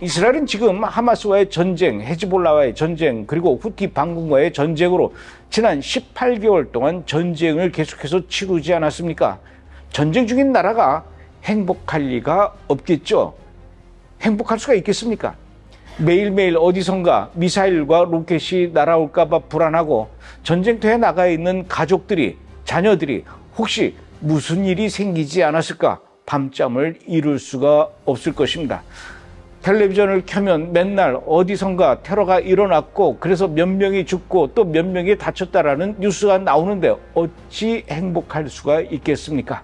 이스라엘은 지금 하마스와의 전쟁, 헤즈볼라와의 전쟁, 그리고 후티 반군과의 전쟁으로 지난 18개월 동안 전쟁을 계속해서 치르지 않았습니까? 전쟁 중인 나라가 행복할 리가 없겠죠. 행복할 수가 있겠습니까? 매일매일 어디선가 미사일과 로켓이 날아올까 봐 불안하고 전쟁터에 나가 있는 가족들이, 자녀들이 혹시 무슨 일이 생기지 않았을까 밤잠을 이룰 수가 없을 것입니다. 텔레비전을 켜면 맨날 어디선가 테러가 일어났고 그래서 몇 명이 죽고 또 몇 명이 다쳤다라는 뉴스가 나오는데 어찌 행복할 수가 있겠습니까?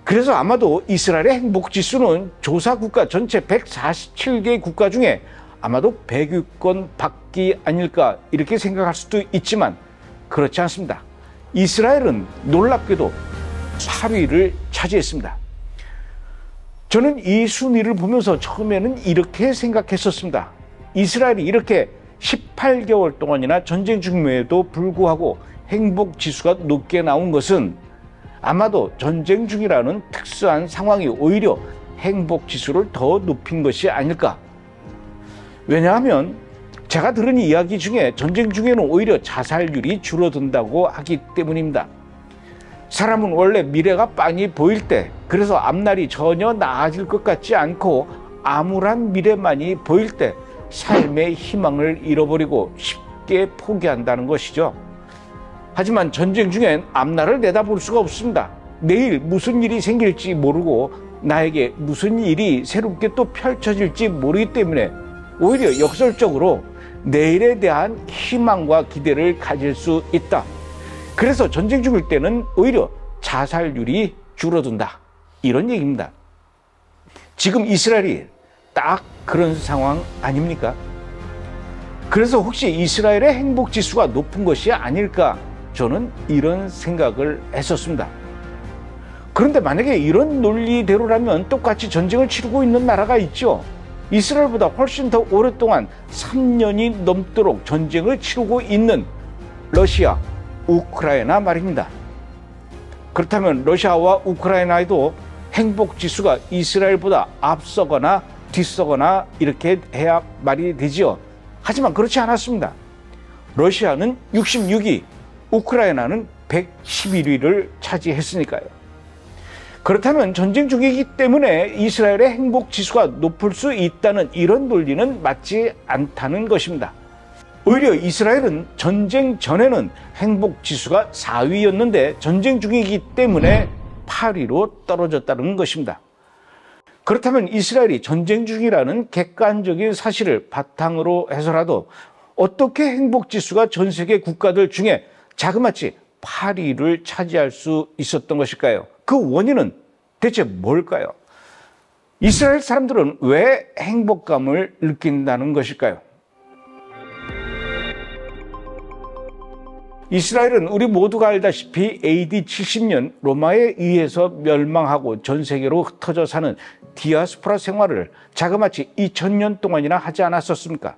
그래서 아마도 이스라엘의 행복지수는 조사 국가 전체 147개 국가 중에 아마도 100위권 밖이 아닐까 이렇게 생각할 수도 있지만 그렇지 않습니다. 이스라엘은 놀랍게도 8위를 차지했습니다. 저는 이 순위를 보면서 처음에는 이렇게 생각했었습니다. 이스라엘이 이렇게 18개월 동안이나 전쟁 중임에도 불구하고 행복지수가 높게 나온 것은 아마도 전쟁 중이라는 특수한 상황이 오히려 행복지수를 더 높인 것이 아닐까. 왜냐하면 제가 들은 이야기 중에 전쟁 중에는 오히려 자살률이 줄어든다고 하기 때문입니다. 사람은 원래 미래가 빤히 보일 때, 그래서 앞날이 전혀 나아질 것 같지 않고 암울한 미래만이 보일 때 삶의 희망을 잃어버리고 쉽게 포기한다는 것이죠. 하지만 전쟁 중엔 앞날을 내다볼 수가 없습니다. 내일 무슨 일이 생길지 모르고 나에게 무슨 일이 새롭게 또 펼쳐질지 모르기 때문에 오히려 역설적으로 내일에 대한 희망과 기대를 가질 수 있다. 그래서 전쟁 중일 때는 오히려 자살률이 줄어든다. 이런 얘기입니다. 지금 이스라엘이 딱 그런 상황 아닙니까? 그래서 혹시 이스라엘의 행복지수가 높은 것이 아닐까 저는 이런 생각을 했었습니다. 그런데 만약에 이런 논리대로라면 똑같이 전쟁을 치르고 있는 나라가 있죠. 이스라엘보다 훨씬 더 오랫동안 3년이 넘도록 전쟁을 치르고 있는 러시아, 우크라이나 말입니다. 그렇다면 러시아와 우크라이나에도 행복지수가 이스라엘보다 앞서거나 뒤서거나 이렇게 해야 말이 되지요. 하지만 그렇지 않았습니다. 러시아는 66위, 우크라이나는 111위를 차지했으니까요. 그렇다면 전쟁 중이기 때문에 이스라엘의 행복지수가 높을 수 있다는 이런 논리는 맞지 않다는 것입니다. 오히려 이스라엘은 전쟁 전에는 행복지수가 4위였는데 전쟁 중이기 때문에 8위로 떨어졌다는 것입니다. 그렇다면 이스라엘이 전쟁 중이라는 객관적인 사실을 바탕으로 해서라도 어떻게 행복지수가 전 세계 국가들 중에 자그마치 8위를 차지할 수 있었던 것일까요? 그 원인은 대체 뭘까요? 이스라엘 사람들은 왜 행복감을 느낀다는 것일까요? 이스라엘은 우리 모두가 알다시피 AD 70년 로마에 의해서 멸망하고 전 세계로 흩어져 사는 디아스포라 생활을 자그마치 2000년 동안이나 하지 않았었습니까?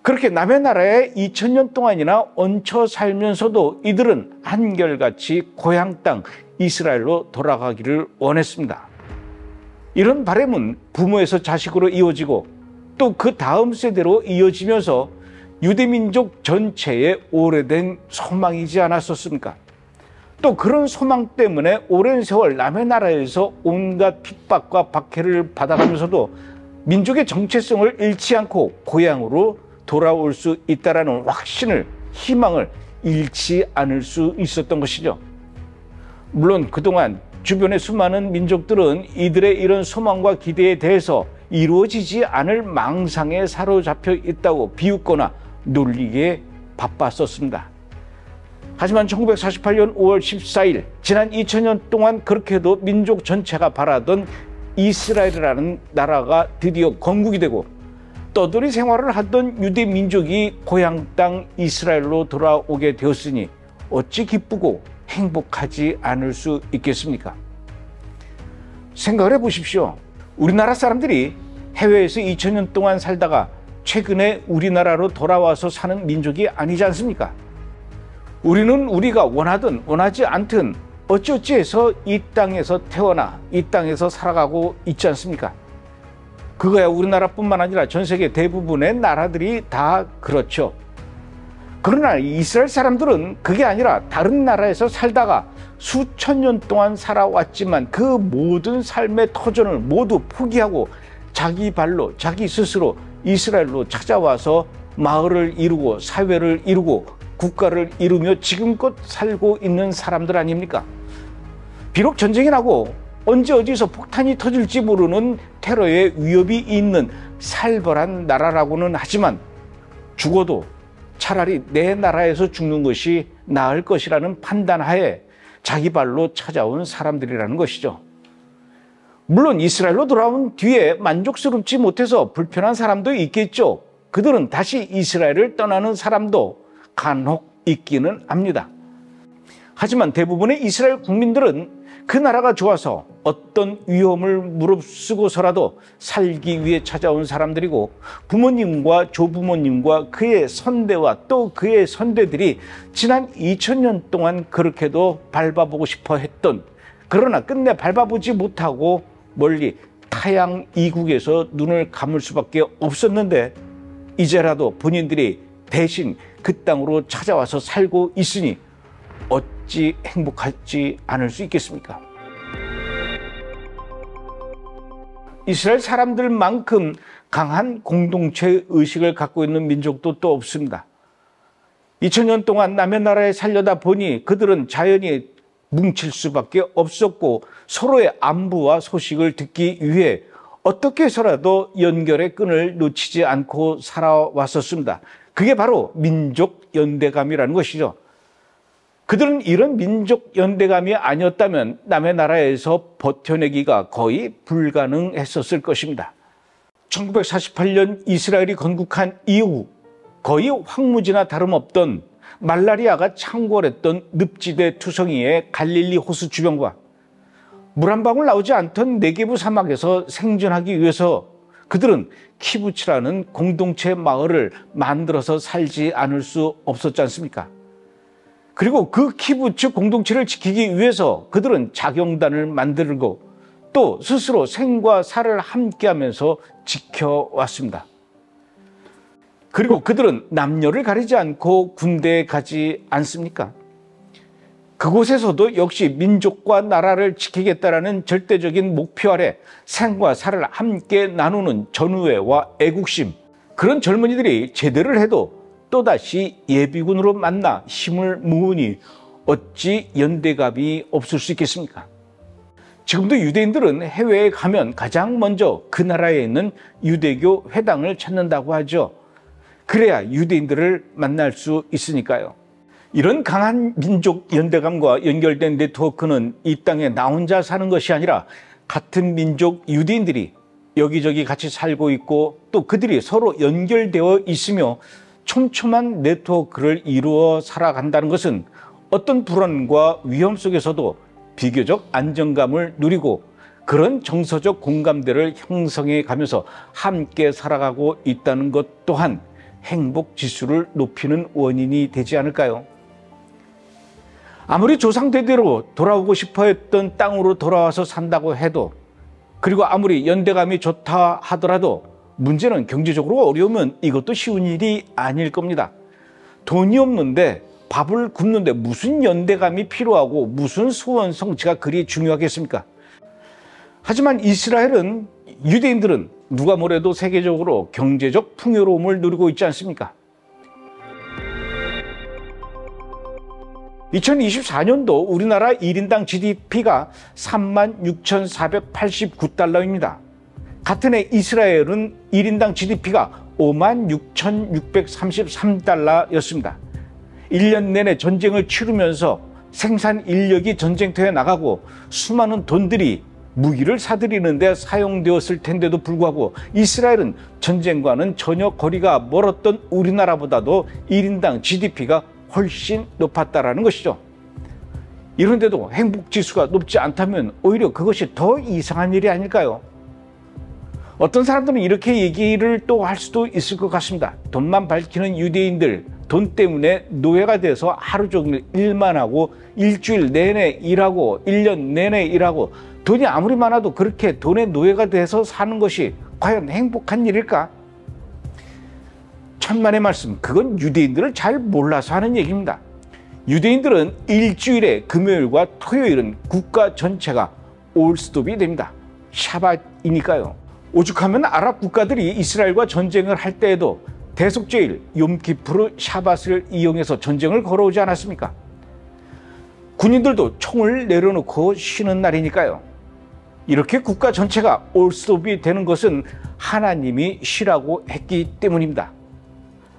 그렇게 남의 나라에 2000년 동안이나 얹혀 살면서도 이들은 한결같이 고향 땅 이스라엘로 돌아가기를 원했습니다. 이런 바람은 부모에서 자식으로 이어지고 또 그 다음 세대로 이어지면서 유대민족 전체의 오래된 소망이지 않았었습니까? 또 그런 소망 때문에 오랜 세월 남의 나라에서 온갖 핍박과 박해를 받아가면서도 민족의 정체성을 잃지 않고 고향으로 돌아올 수 있다는 확신을, 희망을 잃지 않을 수 있었던 것이죠. 물론 그동안 주변의 수많은 민족들은 이들의 이런 소망과 기대에 대해서 이루어지지 않을 망상에 사로잡혀 있다고 비웃거나 놀리기에 바빴었습니다. 하지만 1948년 5월 14일, 지난 2000년 동안 그렇게도 민족 전체가 바라던 이스라엘이라는 나라가 드디어 건국이 되고 떠돌이 생활을 하던 유대 민족이 고향 땅 이스라엘로 돌아오게 되었으니 어찌 기쁘고 행복하지 않을 수 있겠습니까? 생각을 해보십시오. 우리나라 사람들이 해외에서 2000년 동안 살다가 최근에 우리나라로 돌아와서 사는 민족이 아니지 않습니까? 우리는 우리가 원하든 원하지 않든 어찌어찌해서 이 땅에서 태어나 이 땅에서 살아가고 있지 않습니까? 그거야 우리나라뿐만 아니라 전 세계 대부분의 나라들이 다 그렇죠. 그러나 이스라엘 사람들은 그게 아니라 다른 나라에서 살다가 수천 년 동안 살아왔지만 그 모든 삶의 터전을 모두 포기하고 자기 발로 자기 스스로 이스라엘로 찾아와서 마을을 이루고 사회를 이루고 국가를 이루며 지금껏 살고 있는 사람들 아닙니까? 비록 전쟁이 나고 언제 어디서 폭탄이 터질지 모르는 테러의 위협이 있는 살벌한 나라라고는 하지만 죽어도 차라리 내 나라에서 죽는 것이 나을 것이라는 판단하에 자기 발로 찾아온 사람들이라는 것이죠. 물론 이스라엘로 돌아온 뒤에 만족스럽지 못해서 불편한 사람도 있겠죠. 그들은 다시 이스라엘을 떠나는 사람도 간혹 있기는 합니다. 하지만 대부분의 이스라엘 국민들은 그 나라가 좋아서 어떤 위험을 무릅쓰고서라도 살기 위해 찾아온 사람들이고 부모님과 조부모님과 그의 선대와 또 그의 선대들이 지난 2000년 동안 그렇게도 밟아보고 싶어 했던, 그러나 끝내 밟아보지 못하고 멀리 타양 이국에서 눈을 감을 수밖에 없었는데 이제라도 본인들이 대신 그 땅으로 찾아와서 살고 있으니 어찌 행복하지 않을 수 있겠습니까? 이스라엘 사람들만큼 강한 공동체 의식을 갖고 있는 민족도 또 없습니다. 2000년 동안 남의 나라에 살려다 보니 그들은 자연히 뭉칠 수밖에 없었고 서로의 안부와 소식을 듣기 위해 어떻게 해서라도 연결의 끈을 놓치지 않고 살아왔었습니다. 그게 바로 민족 연대감이라는 것이죠. 그들은 이런 민족 연대감이 아니었다면 남의 나라에서 버텨내기가 거의 불가능했었을 것입니다. 1948년 이스라엘이 건국한 이후 거의 황무지나 다름없던 말라리아가 창궐했던 늪지대 투성이의 갈릴리 호수 주변과 물 한 방울 나오지 않던 네게부 사막에서 생존하기 위해서 그들은 키부츠라는 공동체 마을을 만들어서 살지 않을 수 없었지 않습니까? 그리고 그 키부츠 공동체를 지키기 위해서 그들은 자경단을 만들고 또 스스로 생과 사를 함께하면서 지켜왔습니다. 그리고 그들은 남녀를 가리지 않고 군대에 가지 않습니까? 그곳에서도 역시 민족과 나라를 지키겠다라는 절대적인 목표 아래 생과 사를 함께 나누는 전우애와 애국심, 그런 젊은이들이 제대를 해도 또다시 예비군으로 만나 힘을 모으니 어찌 연대감이 없을 수 있겠습니까? 지금도 유대인들은 해외에 가면 가장 먼저 그 나라에 있는 유대교 회당을 찾는다고 하죠. 그래야 유대인들을 만날 수 있으니까요. 이런 강한 민족 연대감과 연결된 네트워크는 이 땅에 나 혼자 사는 것이 아니라 같은 민족 유대인들이 여기저기 같이 살고 있고 또 그들이 서로 연결되어 있으며 촘촘한 네트워크를 이루어 살아간다는 것은 어떤 불안과 위험 속에서도 비교적 안정감을 누리고 그런 정서적 공감대를 형성해 가면서 함께 살아가고 있다는 것 또한 행복 지수를 높이는 원인이 되지 않을까요? 아무리 조상대대로 돌아오고 싶어 했던 땅으로 돌아와서 산다고 해도, 그리고 아무리 연대감이 좋다 하더라도 문제는 경제적으로 어려우면 이것도 쉬운 일이 아닐 겁니다. 돈이 없는데 밥을 굶는데 무슨 연대감이 필요하고 무슨 소원 성취가 그리 중요하겠습니까? 하지만 이스라엘은, 유대인들은 누가 뭐래도 세계적으로 경제적 풍요로움을 누리고 있지 않습니까? 2024년도 우리나라 1인당 GDP가 36,489달러입니다. 같은 해 이스라엘은 1인당 GDP가 56,633달러였습니다. 1년 내내 전쟁을 치르면서 생산 인력이 전쟁터에 나가고 수많은 돈들이 무기를 사들이는 데 사용되었을 텐데도 불구하고 이스라엘은 전쟁과는 전혀 거리가 멀었던 우리나라보다도 1인당 GDP가 훨씬 높았다라는 것이죠. 이런데도 행복지수가 높지 않다면 오히려 그것이 더 이상한 일이 아닐까요? 어떤 사람들은 이렇게 얘기를 또 할 수도 있을 것 같습니다. 돈만 밝히는 유대인들, 돈 때문에 노예가 돼서 하루 종일 일만 하고 일주일 내내 일하고 1년 내내 일하고 돈이 아무리 많아도 그렇게 돈의 노예가 돼서 사는 것이 과연 행복한 일일까? 천만의 말씀, 그건 유대인들을 잘 몰라서 하는 얘기입니다. 유대인들은 일주일에 금요일과 토요일은 국가 전체가 올스톱이 됩니다. 샤밧이니까요. 오죽하면 아랍 국가들이 이스라엘과 전쟁을 할 때에도 대속죄일 욤키푸르 샤밧을 이용해서 전쟁을 걸어오지 않았습니까? 군인들도 총을 내려놓고 쉬는 날이니까요. 이렇게 국가 전체가 올스톱이 되는 것은 하나님이 쉬라고 했기 때문입니다.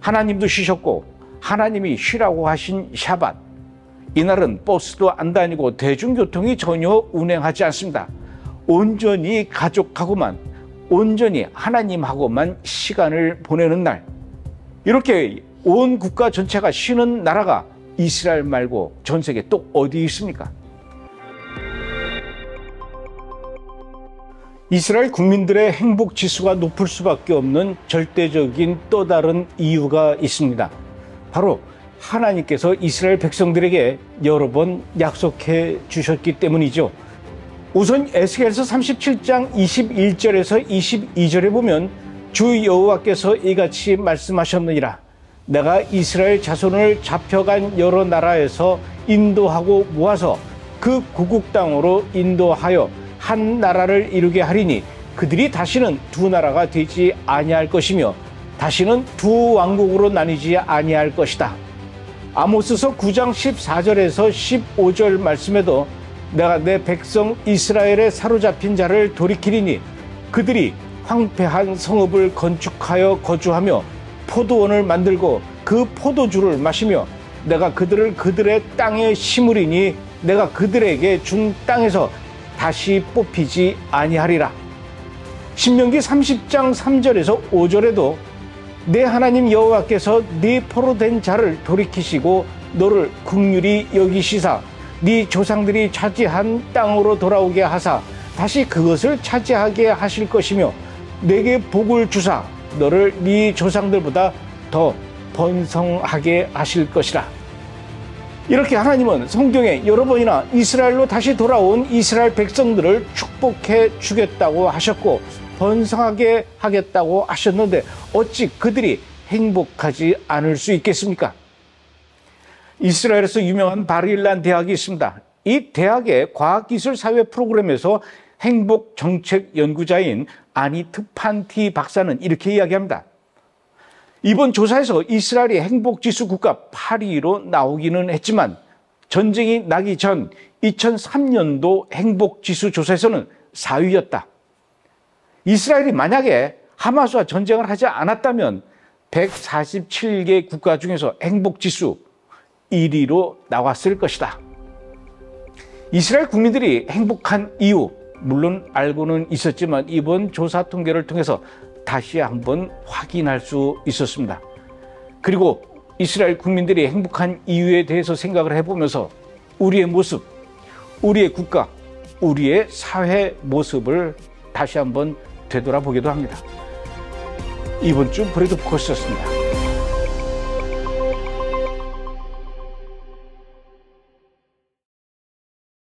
하나님도 쉬셨고 하나님이 쉬라고 하신 샤밧, 이날은 버스도 안 다니고 대중교통이 전혀 운행하지 않습니다. 온전히 가족하고만, 온전히 하나님하고만 시간을 보내는 날, 이렇게 온 국가 전체가 쉬는 나라가 이스라엘 말고 전 세계 또 어디 있습니까? 이스라엘 국민들의 행복 지수가 높을 수밖에 없는 절대적인 또 다른 이유가 있습니다. 바로 하나님께서 이스라엘 백성들에게 여러 번 약속해 주셨기 때문이죠. 우선 에스겔서 37장 21절에서 22절에 보면 주 여호와께서 이같이 말씀하셨느니라. 내가 이스라엘 자손을 잡혀간 여러 나라에서 인도하고 모아서 그 고국 땅으로 인도하여 한 나라를 이루게 하리니 그들이 다시는 두 나라가 되지 아니할 것이며 다시는 두 왕국으로 나뉘지 아니할 것이다. 아모스서 9장 14절에서 15절 말씀에도 내가 내 백성 이스라엘에 사로잡힌 자를 돌이키리니 그들이 황폐한 성읍을 건축하여 거주하며 포도원을 만들고 그 포도주를 마시며 내가 그들을 그들의 땅에 심으리니 내가 그들에게 준 땅에서 다시 뽑히지 아니하리라. 신명기 30장 3절에서 5절에도 내 하나님 여호와께서 네 포로된 자를 돌이키시고 너를 긍휼히 여기시사 네 조상들이 차지한 땅으로 돌아오게 하사 다시 그것을 차지하게 하실 것이며 내게 복을 주사 너를 네 조상들보다 더 번성하게 하실 것이라. 이렇게 하나님은 성경에 여러 번이나 이스라엘로 다시 돌아온 이스라엘 백성들을 축복해 주겠다고 하셨고 번성하게 하겠다고 하셨는데 어찌 그들이 행복하지 않을 수 있겠습니까? 이스라엘에서 유명한 바르일란 대학이 있습니다. 이 대학의 과학기술사회 프로그램에서 행복정책 연구자인 아니트 판티 박사는 이렇게 이야기합니다. 이번 조사에서 이스라엘이 행복지수 국가 8위로 나오기는 했지만 전쟁이 나기 전 2003년도 행복지수 조사에서는 4위였다. 이스라엘이 만약에 하마스와 전쟁을 하지 않았다면 147개 국가 중에서 행복지수 1위로 나왔을 것이다. 이스라엘 국민들이 행복한 이유, 물론 알고는 있었지만 이번 조사 통계를 통해서 다시 한번 확인할 수 있었습니다. 그리고 이스라엘 국민들이 행복한 이유에 대해서 생각을 해보면서 우리의 모습, 우리의 국가, 우리의 사회 모습을 다시 한번 되돌아보기도 합니다. 이번 주 브레이드 포커스였습니다.